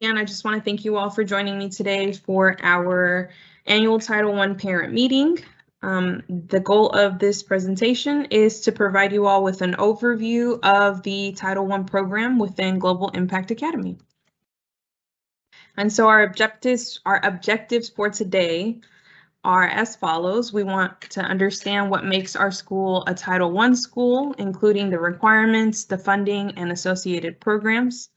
And I just want to thank you all for joining me today for our annual Title I parent meeting. The goal of this presentation is to provide you all with an overview of the Title I program within Global Impact Academy. And so our objectives for today are as follows. We want to understand what makes our school a Title I school, including the requirements, the funding, and associated programs.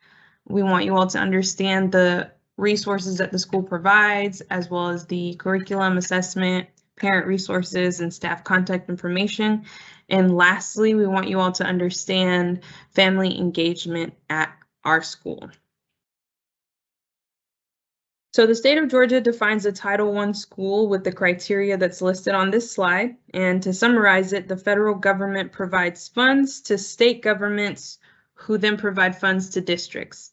We want you all to understand the resources that the school provides, as well as the curriculum, assessment, parent resources, and staff contact information. And lastly, we want you all to understand family engagement at our school. So the state of Georgia defines a Title I school with the criteria that's listed on this slide. And to summarize it, the federal government provides funds to state governments who then provide funds to districts.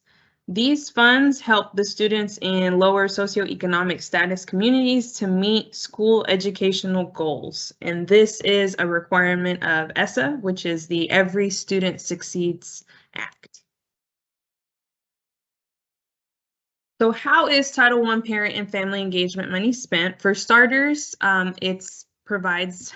These funds help the students in lower socioeconomic status communities to meet school educational goals. And this is a requirement of ESSA, which is the Every Student Succeeds Act. So how is Title I parent and family engagement money spent? For starters, it provides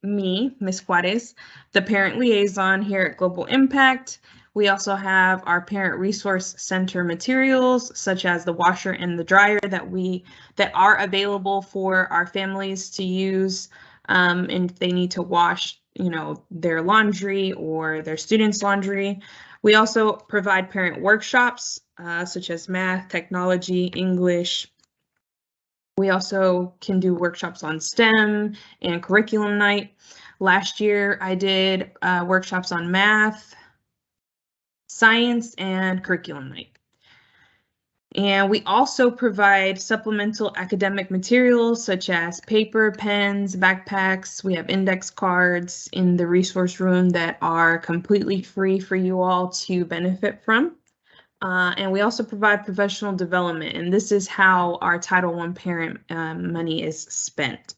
me, Ms. Juarez, the parent liaison here at Global Impact. We also have our Parent Resource Center materials, such as the washer and the dryer that are available for our families to use, and if they need to wash, their laundry or their students' laundry. We also provide parent workshops, such as math, technology, English. We also can do workshops on STEM and curriculum night. Last year, I did workshops on math, science, and curriculum night. And we also provide supplemental academic materials such as paper, pens, backpacks. We have index cards in the resource room that are completely free for you all to benefit from. And we also provide professional development, and this is how our Title I parent money is spent.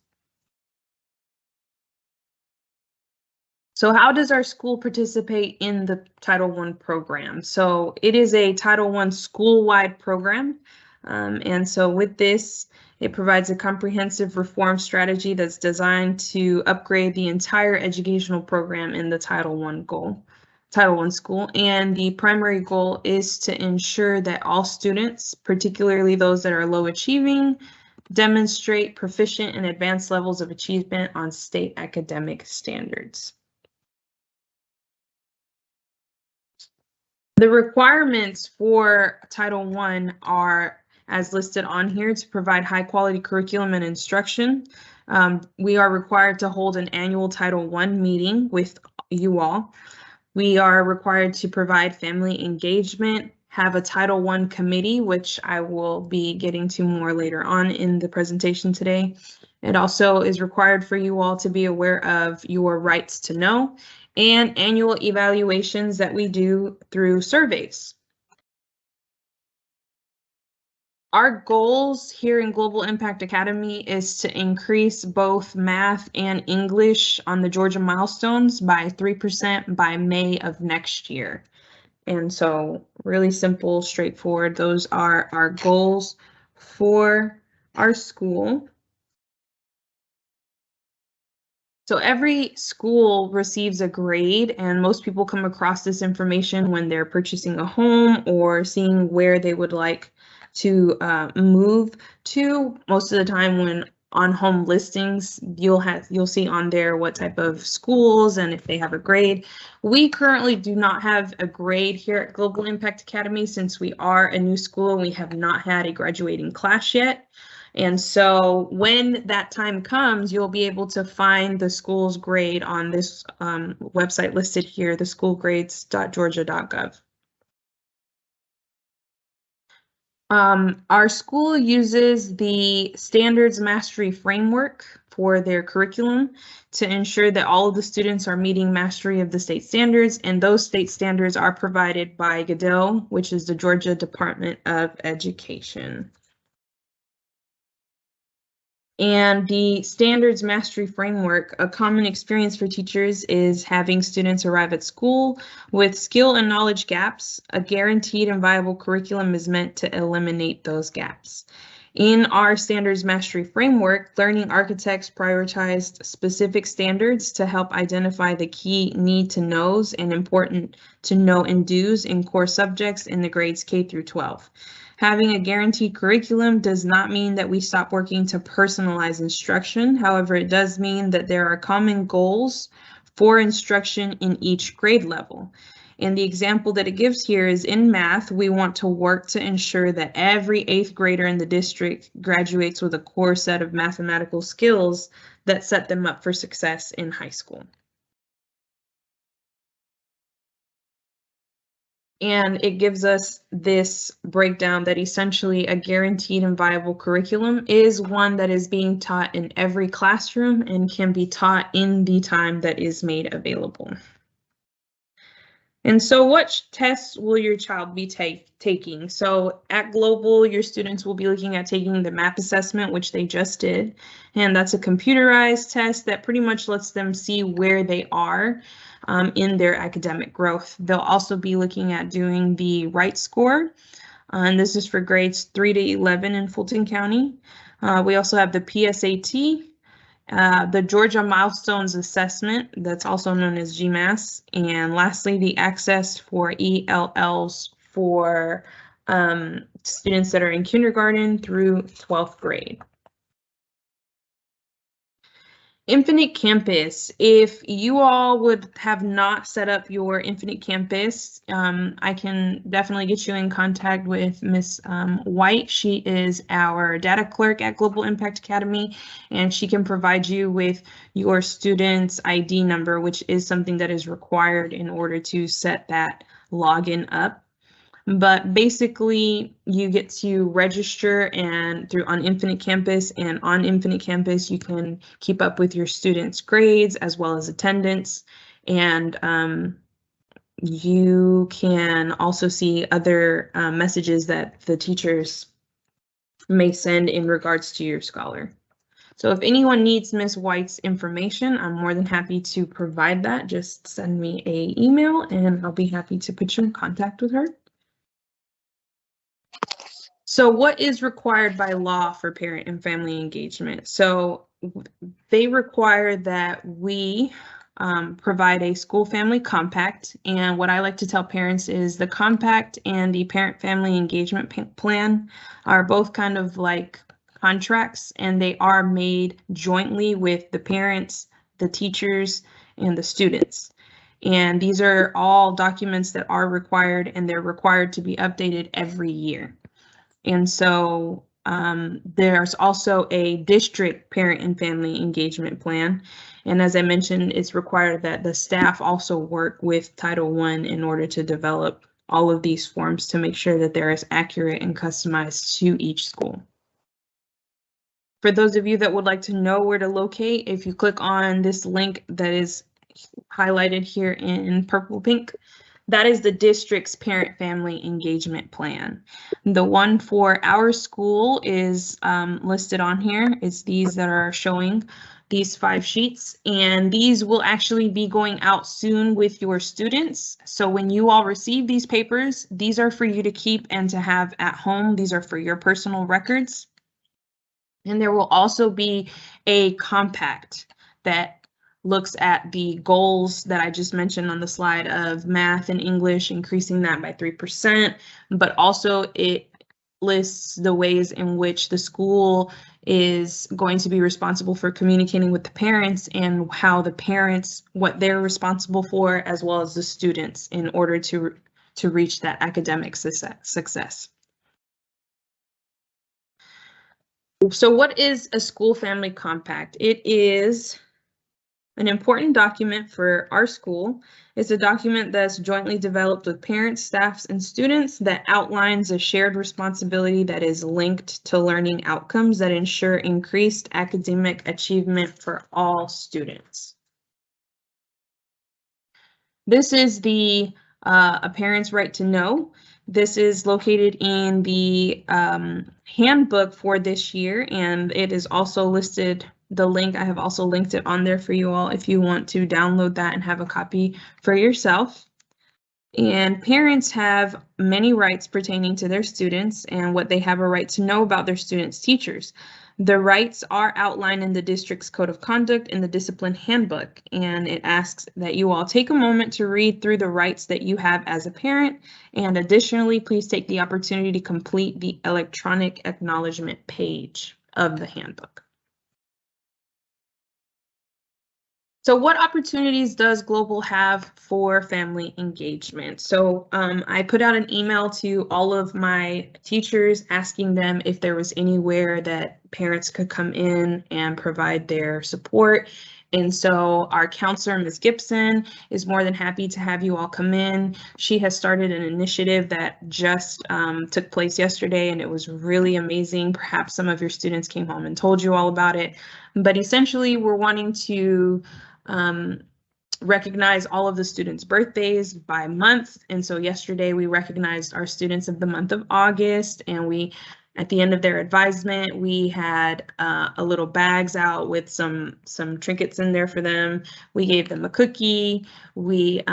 So how does our school participate in the Title I program? So it is a Title I school-wide program. And so with this, it provides a comprehensive reform strategy that's designed to upgrade the entire educational program in the Title I school. And the primary goal is to ensure that all students, particularly those that are low achieving, demonstrate proficient and advanced levels of achievement on state academic standards. The requirements for Title I are as listed on here to provide high quality curriculum and instruction. We are required to hold an annual Title I meeting with you all. We are required to provide family engagement, have a Title I committee, which I will be getting to more later on in the presentation today. It also is required for you all to be aware of your rights to know and annual evaluations that we do through surveys. Our goals here in Global Impact Academy is to increase both math and English on the Georgia milestones by 3% by May of next year. And so really simple, straightforward. Those are our goals for our school. So every school receives a grade, and most people come across this information when they're purchasing a home or seeing where they would like to move to. Most of the time when on home listings, you'll see on there what type of schools and if they have a grade. We currently do not have a grade here at Global Impact Academy since we are a new school and we have not had a graduating class yet. And so when that time comes, you'll be able to find the school's grade on this website listed here, the schoolgrades.georgia.gov. Our school uses the Standards Mastery Framework for their curriculum to ensure that all of the students are meeting mastery of the state standards, and those state standards are provided by GADEL, which is the Georgia Department of Education. And the standards mastery framework, a common experience for teachers is having students arrive at school with skill and knowledge gaps. A guaranteed and viable curriculum is meant to eliminate those gaps. In our standards mastery framework, learning architects prioritized specific standards to help identify the key need to knows and important to know and do's in core subjects in the grades K through 12. Having a guaranteed curriculum does not mean that we stop working to personalize instruction. However, it does mean that there are common goals for instruction in each grade level. And the example that it gives here is in math, we want to work to ensure that every 8th grader in the district graduates with a core set of mathematical skills that set them up for success in high school. And it gives us this breakdown that essentially a guaranteed and viable curriculum is one that is being taught in every classroom and can be taught in the time that is made available. And so what tests will your child be taking? So at Global, your students will be looking at taking the MAP assessment, which they just did. And that's a computerized test that pretty much lets them see where they are in their academic growth. They'll also be looking at doing the RITE score. And this is for grades 3 to 11 in Fulton County. We also have the PSAT, the Georgia Milestones Assessment, that's also known as GMAS, and lastly, the Access for ELLs for students that are in kindergarten through 12th grade. Infinite Campus. If you all would have not set up your Infinite Campus, I can definitely get you in contact with Ms. White. She is our data clerk at Global Impact Academy, and she can provide you with your student's ID number, which is something that is required in order to set that login up. But basically, you get to register and on Infinite Campus, and on Infinite Campus, you can keep up with your students' grades as well as attendance. And you can also see other messages that the teachers may send in regards to your scholar. So if anyone needs Ms. White's information, I'm more than happy to provide that. Just send me an email and I'll be happy to put you in contact with her. So what is required by law for parent and family engagement? So they require that we provide a school family compact. And what I like to tell parents is the compact and the parent family engagement plan are both kind of like contracts, and they are made jointly with the parents, the teachers, and the students. And these are all documents that are required, and they're required to be updated every year. And so there's also a district parent and family engagement plan. And as I mentioned, it's required that the staff also work with Title I in order to develop all of these forms to make sure that they're as accurate and customized to each school. For those of you that would like to know where to locate, if you click on this link that is highlighted here in purple pink, that is the district's parent family engagement plan. The one for our school is listed on here. It's these that are showing these 5 sheets, and these will actually be going out soon with your students. So when you all receive these papers, these are for you to keep and to have at home. These are for your personal records. And there will also be a compact that looks at the goals that I just mentioned on the slide of math and English, increasing that by 3%, but also it lists the ways in which the school is going to be responsible for communicating with the parents and how the parents, what they're responsible for, as well as the students in order to reach that academic success. So what is a school family compact? It is an important document for our school. It's a document that's jointly developed with parents, staffs, and students that outlines a shared responsibility that is linked to learning outcomes that ensure increased academic achievement for all students. This is the A Parent's Right to Know. This is located in the handbook for this year, and it is also listed, the link, I have also linked it on there for you all if you want to download that and have a copy for yourself. And parents have many rights pertaining to their students and what they have a right to know about their students' teachers. The rights are outlined in the district's code of conduct in the discipline handbook, and it asks that you all take a moment to read through the rights that you have as a parent, and additionally, please take the opportunity to complete the electronic acknowledgement page of the handbook. So what opportunities does Global have for family engagement? So I put out an email to all of my teachers asking them if there was anywhere that parents could come in and provide their support. And so our counselor, Ms. Gibson, is more than happy to have you all come in. She has started an initiative that just took place yesterday, and it was really amazing. Perhaps some of your students came home and told you all about it. But essentially, we're wanting to recognize all of the students' birthdays by month. And so yesterday we recognized our students of the month of August, and we, at the end of their advisement, we had a little bags out with some trinkets in there for them. We gave them a cookie. We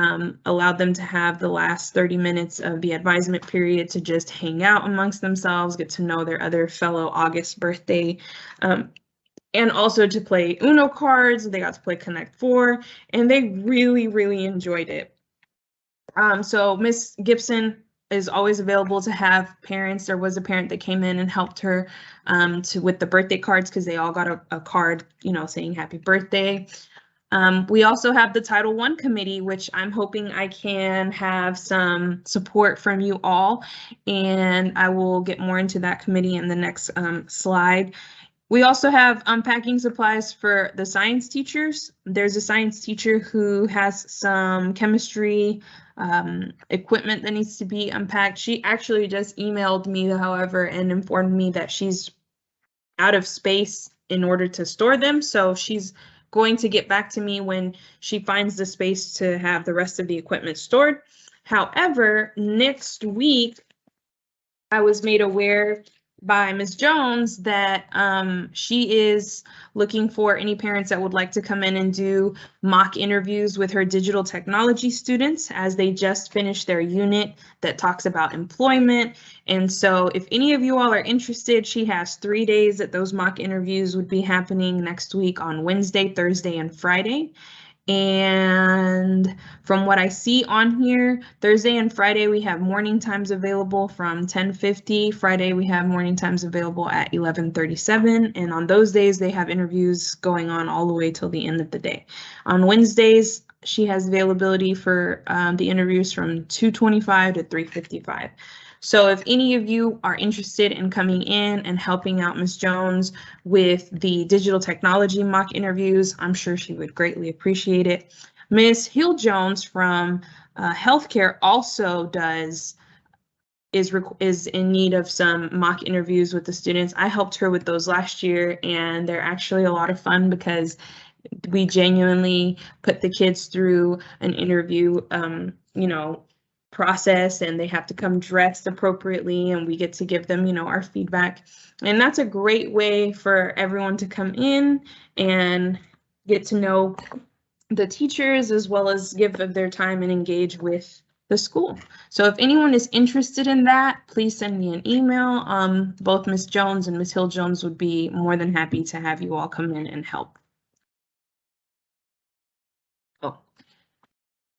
allowed them to have the last 30 minutes of the advisement period to just hang out amongst themselves, get to know their other fellow August birthday and also to play Uno cards. They got to play Connect 4, and they really, really enjoyed it. So Miss Gibson is always available to have parents. There was a parent that came in and helped her with the birthday cards because they all got a card, you know, saying happy birthday. We also have the Title I committee, which I'm hoping I can have some support from you all, and I will get more into that committee in the next slide. We also have unpacking supplies for the science teachers. There's a science teacher who has some chemistry equipment that needs to be unpacked. She actually just emailed me, however, and informed me that she's out of space in order to store them. So she's going to get back to me when she finds the space to have the rest of the equipment stored. However, next week, I was made aware by Ms. Jones that she is looking for any parents that would like to come in and do mock interviews with her digital technology students as they just finished their unit that talks about employment. And so if any of you all are interested, she has 3 days that those mock interviews would be happening next week on Wednesday, Thursday, and Friday. And from what I see on here, Thursday and Friday we have morning times available from 10:50. Friday we have morning times available at 11:37. And on those days they have interviews going on all the way till the end of the day. On Wednesdays, she has availability for the interviews from 2:25 to 3:55. So if any of you are interested in coming in and helping out Ms. Jones with the digital technology mock interviews, I'm sure she would greatly appreciate it. Ms. Hill Jones from healthcare also is in need of some mock interviews with the students. I helped her with those last year, and they're actually a lot of fun because we genuinely put the kids through an interview, you know, process, and they have to come dressed appropriately, and we get to give them, you know, our feedback. And that's a great way for everyone to come in and get to know the teachers as well as give of their time and engage with the school. So if anyone is interested in that, please send me an email. Both Ms. Jones and Ms. Hill Jones would be more than happy to have you all come in and help.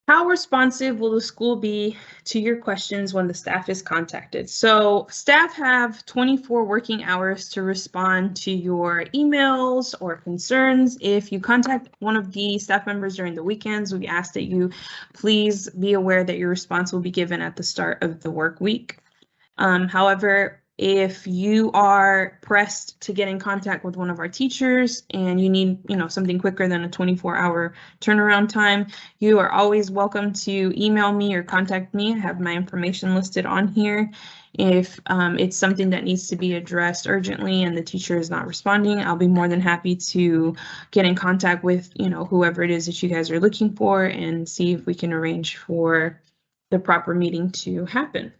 How responsive will the school be to your questions when the staff is contacted? So staff have 24 working hours to respond to your emails or concerns. If you contact one of the staff members during the weekends, we ask that you please be aware that your response will be given at the start of the work week. However, if you are pressed to get in contact with one of our teachers and you need, you know, something quicker than a 24-hour turnaround time, you are always welcome to email me or contact me. I have my information listed on here. If it's something that needs to be addressed urgently and the teacher is not responding, I'll be more than happy to get in contact with, you know, whoever it is that you guys are looking for and see if we can arrange for the proper meeting to happen.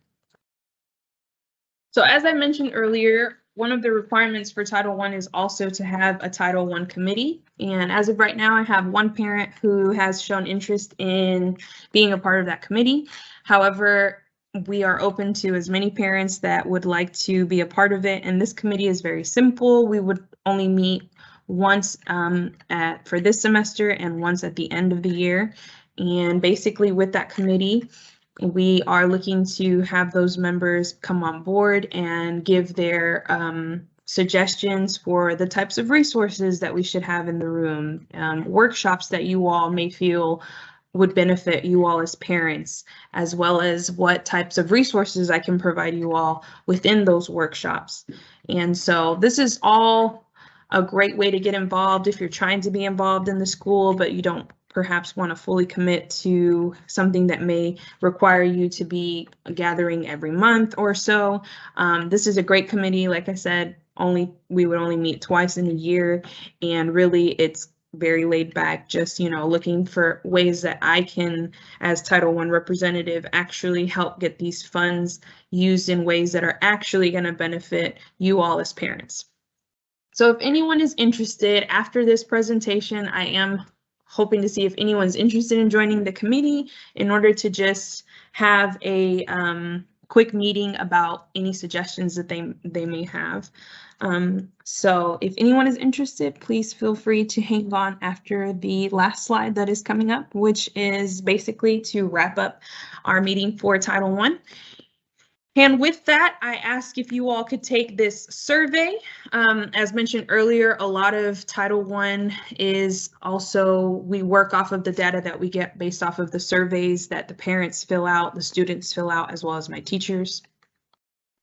So as I mentioned earlier, one of the requirements for Title I is also to have a Title I committee. And as of right now, I have one parent who has shown interest in being a part of that committee. However, we are open to as many parents that would like to be a part of it. And this committee is very simple. We would only meet once for this semester and once at the end of the year. And basically with that committee, we are looking to have those members come on board and give their suggestions for the types of resources that we should have in the room, workshops that you all may feel would benefit you all as parents, as well as what types of resources I can provide you all within those workshops. And so this is all a great way to get involved if you're trying to be involved in the school, but you don't perhaps want to fully commit to something that may require you to be gathering every month or so. This is a great committee. Like I said, we would only meet twice in a year, and really it's very laid back, just, you know, looking for ways that I can, as Title I representative, actually help get these funds used in ways that are actually going to benefit you all as parents. So if anyone is interested after this presentation, I am hoping to see if anyone's interested in joining the committee in order to just have a quick meeting about any suggestions that they may have. So if anyone is interested, please feel free to hang on after the last slide that is coming up, which is basically to wrap up our meeting for Title I. And with that, I ask if you all could take this survey. As mentioned earlier, a lot of Title I is also, we work off of the data that we get based off of the surveys that the parents fill out, the students fill out, as well as my teachers.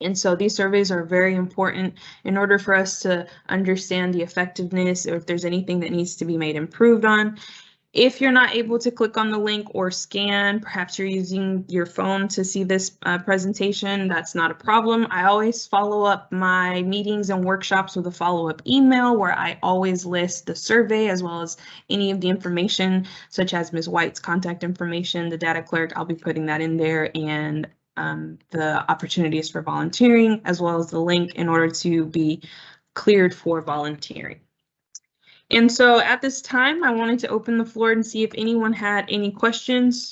And so these surveys are very important in order for us to understand the effectiveness or if there's anything that needs to be made improved on. If you're not able to click on the link or scan, perhaps you're using your phone to see this presentation, that's not a problem. I always follow up my meetings and workshops with a follow-up email where I always list the survey as well as any of the information, such as Ms. White's contact information, the data clerk, I'll be putting that in there, and the opportunities for volunteering, as well as the link in order to be cleared for volunteering. And so at this time, I wanted to open the floor and see if anyone had any questions